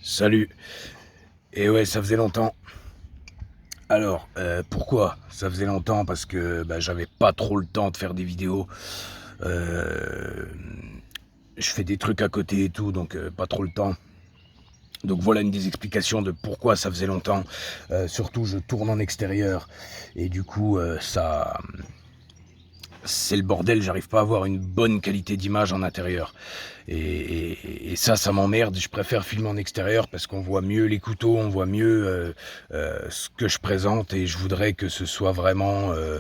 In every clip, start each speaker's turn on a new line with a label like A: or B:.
A: Salut. Et ouais, ça faisait longtemps. Alors, pourquoi ça faisait longtemps? Parce que j'avais pas trop le temps de faire des vidéos. Euh, je fais des trucs à côté et tout, donc pas trop le temps. Donc voilà une des explications de pourquoi ça faisait longtemps. Surtout, je tourne en extérieur et du coup, c'est le bordel. J'arrive pas à avoir une bonne qualité d'image en intérieur. Et ça m'emmerde. Je préfère filmer en extérieur parce qu'on voit mieux les couteaux, on voit mieux ce que je présente, et je voudrais que ce soit vraiment euh,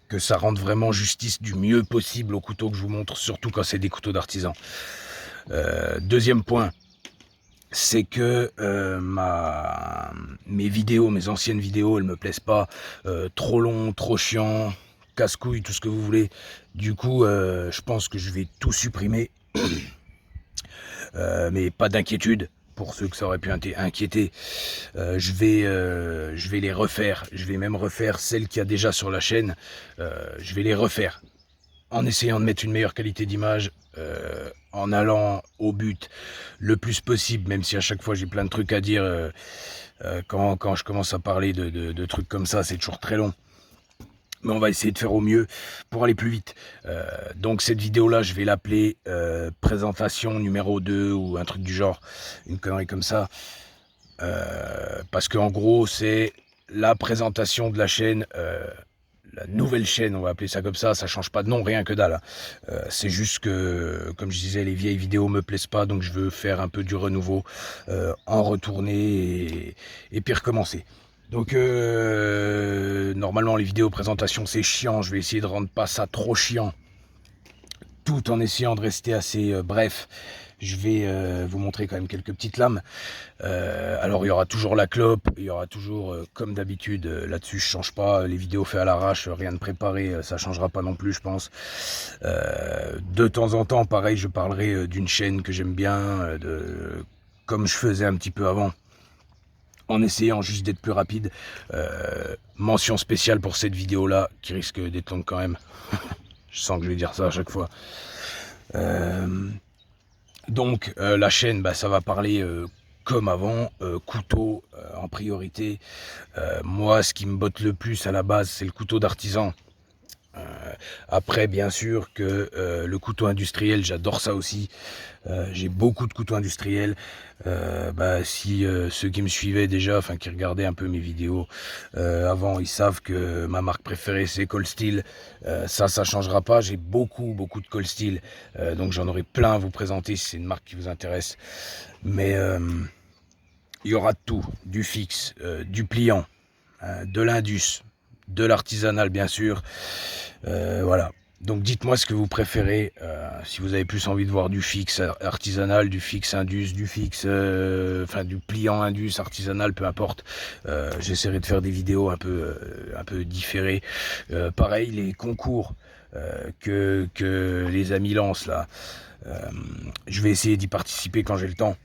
A: que ça rende vraiment justice du mieux possible aux couteaux que je vous montre, surtout quand c'est des couteaux d'artisan. Deuxième point, c'est que mes vidéos, mes anciennes vidéos, elles me plaisent pas. Trop long, trop chiant, casse-couille, tout ce que vous voulez. Du coup, je pense que je vais tout supprimer. Mais pas d'inquiétude pour ceux que ça aurait pu inquiéter. Je vais les refaire. Je vais même refaire celles qu'il y a déjà sur la chaîne. Je vais les refaire en essayant de mettre une meilleure qualité d'image, en allant au but le plus possible, même si à chaque fois j'ai plein de trucs à dire. Quand je commence à parler de trucs comme ça, c'est toujours très long. Mais on va essayer de faire au mieux pour aller plus vite. Donc cette vidéo-là, je vais l'appeler présentation numéro 2 ou un truc du genre, une connerie comme ça. Parce qu'en gros, c'est la présentation de la chaîne, la nouvelle chaîne, on va appeler ça comme ça change pas de nom, rien que dalle. C'est juste que, comme je disais, les vieilles vidéos me plaisent pas, donc je veux faire un peu du renouveau, en retourner et puis recommencer. Donc normalement les vidéos présentation c'est chiant, je vais essayer de rendre pas ça trop chiant, tout en essayant de rester assez bref. Je vais vous montrer quand même quelques petites lames. Alors il y aura toujours la clope, il y aura toujours comme d'habitude, là-dessus je change pas, les vidéos faites à l'arrache, rien de préparé, ça changera pas non plus je pense. De temps en temps pareil, je parlerai d'une chaîne que j'aime bien, comme je faisais un petit peu avant, en essayant juste d'être plus rapide. Mention spéciale pour cette vidéo là qui risque d'être longue quand même. Je sens que je vais dire ça à chaque fois. Donc la chaîne, ça va parler comme avant, couteau en priorité. Moi, ce qui me botte le plus à la base, c'est le couteau d'artisan. Après, bien sûr que le couteau industriel, j'adore ça aussi. J'ai beaucoup de couteaux industriels. Si ceux qui me suivaient déjà, enfin qui regardaient un peu mes vidéos avant, ils savent que ma marque préférée c'est Cold Steel. Ça changera pas. J'ai beaucoup de Cold Steel, donc j'en aurai plein à vous présenter si c'est une marque qui vous intéresse. Mais il y aura de tout, du fixe, du pliant, de l'indus, de l'artisanal bien sûr. Voilà. Donc dites-moi ce que vous préférez, si vous avez plus envie de voir du fixe artisanal, du fixe indus, du fixe, du pliant indus, artisanal, peu importe. J'essaierai de faire des vidéos un peu différées. Pareil, les concours que les amis lancent là, je vais essayer d'y participer quand j'ai le temps.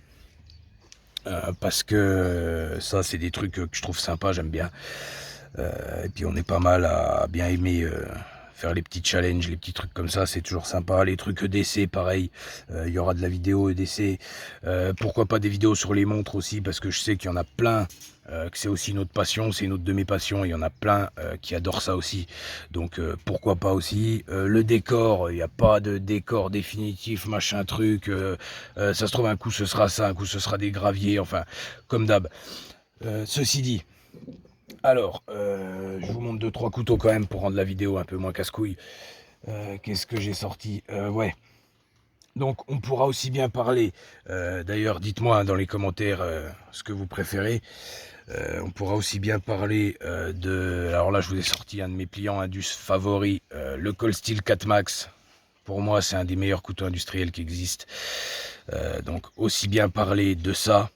A: Parce que ça c'est des trucs que je trouve sympas, j'aime bien. Et puis on est pas mal à bien aimer faire les petits challenges, les petits trucs comme ça, c'est toujours sympa. Les trucs EDC, pareil, il y aura de la vidéo EDC. Pourquoi pas des vidéos sur les montres aussi, parce que je sais qu'il y en a plein, que c'est aussi notre passion, c'est une autre de mes passions. Il y en a plein qui adorent ça aussi. Donc pourquoi pas aussi. Le décor, il n'y a pas de décor définitif, machin truc. Ça se trouve un coup ce sera ça, un coup ce sera des graviers, enfin, comme d'hab. Ceci dit, alors, je vous montre 2-3 couteaux quand même pour rendre la vidéo un peu moins casse-couille. Qu'est-ce que j'ai sorti? Ouais. Donc, on pourra aussi bien parler. D'ailleurs, dites-moi dans les commentaires ce que vous préférez. On pourra aussi bien parler de. Alors là, je vous ai sorti un de mes pliants Indus favoris, le Cold Steel 4 Max. Pour moi, c'est un des meilleurs couteaux industriels qui existent. Donc, aussi bien parler de ça.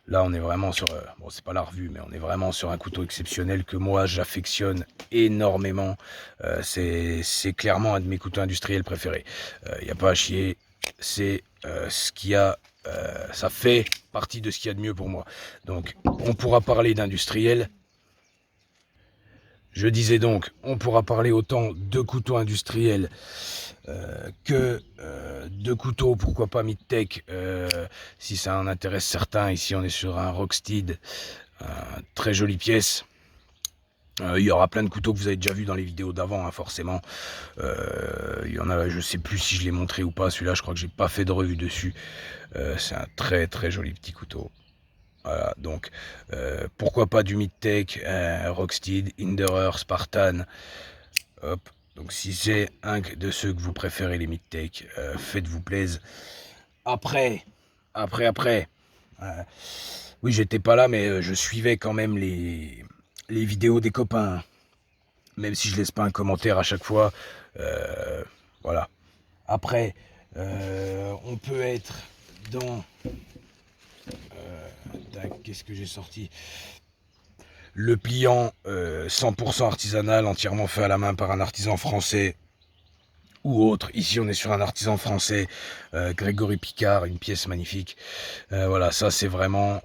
A: Là, on est vraiment sur, bon, c'est pas la revue, mais on est vraiment sur un couteau exceptionnel que moi, j'affectionne énormément. C'est clairement un de mes couteaux industriels préférés. Il n'y a pas à chier. C'est ce qu'il y a, ça fait partie de ce qu'il y a de mieux pour moi. Donc, on pourra parler d'industriel. Je disais donc, on pourra parler autant de couteaux industriels que de couteaux, pourquoi pas mid-tech, si ça en intéresse certains. Ici on est sur un Rocksteed, très jolie pièce. Il y aura plein de couteaux que vous avez déjà vu dans les vidéos d'avant, hein, forcément. Il y en a, je sais plus si je l'ai montré ou pas, celui-là je crois que j'ai pas fait de revue dessus. C'est un très très joli petit couteau. Voilà, donc pourquoi pas du mid-tech, Rocksteed, Hinderer, Spartan. Hop, donc si c'est un de ceux que vous préférez, les mid-tech, faites-vous plaisir. Après, oui, j'étais pas là, mais je suivais quand même les vidéos des copains. Même si je laisse pas un commentaire à chaque fois. Voilà. Après, on peut être dans... qu'est-ce que j'ai sorti? Le pliant 100% artisanal, entièrement fait à la main par un artisan français ou autre. Ici, on est sur un artisan français, Grégory Picard, une pièce magnifique. Voilà, ça c'est vraiment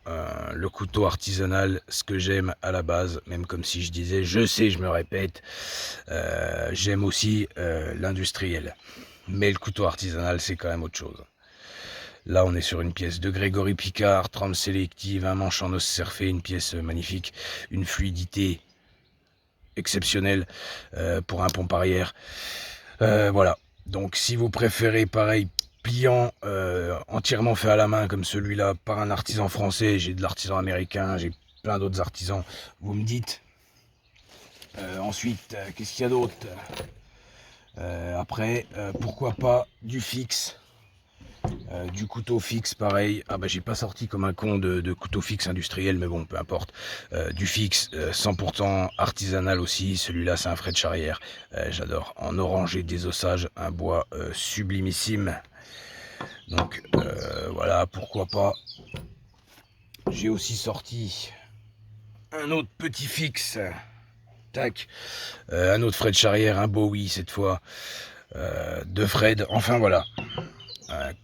A: le couteau artisanal, ce que j'aime à la base, même comme si je disais, je sais, je me répète, j'aime aussi l'industriel. Mais le couteau artisanal, c'est quand même autre chose. Là, on est sur une pièce de Grégory Picard, trame sélective, un manche en os cerfé, une pièce magnifique, une fluidité exceptionnelle pour un pompe arrière. Voilà. Donc, si vous préférez, pareil, pliant entièrement fait à la main comme celui-là par un artisan français, j'ai de l'artisan américain, j'ai plein d'autres artisans, vous me dites. Ensuite, qu'est-ce qu'il y a d'autre? Après, pourquoi pas du fixe? Du couteau fixe, pareil. Ah bah j'ai pas sorti comme un con de couteau fixe industriel, mais bon, peu importe. Du fixe, 100% artisanal aussi. Celui-là, c'est un Fred Charrière. J'adore. En orangé désossage, un bois sublimissime. Donc voilà, pourquoi pas. J'ai aussi sorti un autre petit fixe. Tac. Un autre Fred Charrière, un Bowie cette fois. De Fred. Enfin voilà.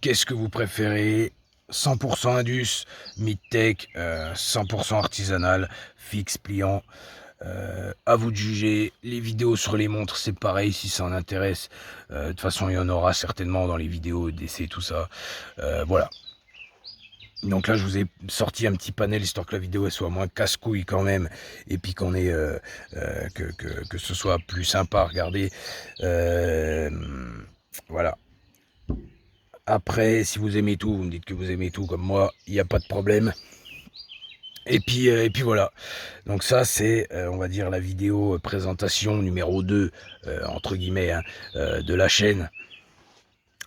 A: Qu'est-ce que vous préférez? 100% Indus, mid-tech, 100% artisanal, fixe, pliant. À vous de juger. Les vidéos sur les montres, c'est pareil si ça en intéresse. De toute façon, il y en aura certainement dans les vidéos d'essai, tout ça. Voilà. Donc là, je vous ai sorti un petit panel histoire que la vidéo elle soit moins casse-couille quand même, et puis qu'on ait que ce soit plus sympa à regarder. Voilà. Après, si vous aimez tout, vous me dites que vous aimez tout comme moi, il n'y a pas de problème. Et puis voilà. Donc ça, c'est, on va dire, la vidéo présentation numéro 2, entre guillemets, hein, de la chaîne.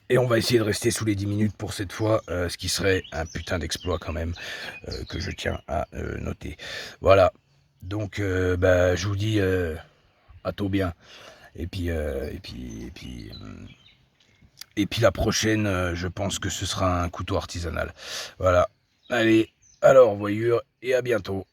A: Et on va essayer de rester sous les 10 minutes pour cette fois, ce qui serait un putain d'exploit quand même, que je tiens à noter. Voilà. Donc, je vous dis à tôt bien. Et puis la prochaine, je pense que ce sera un couteau artisanal. Voilà. Allez, alors, voyure, et à bientôt.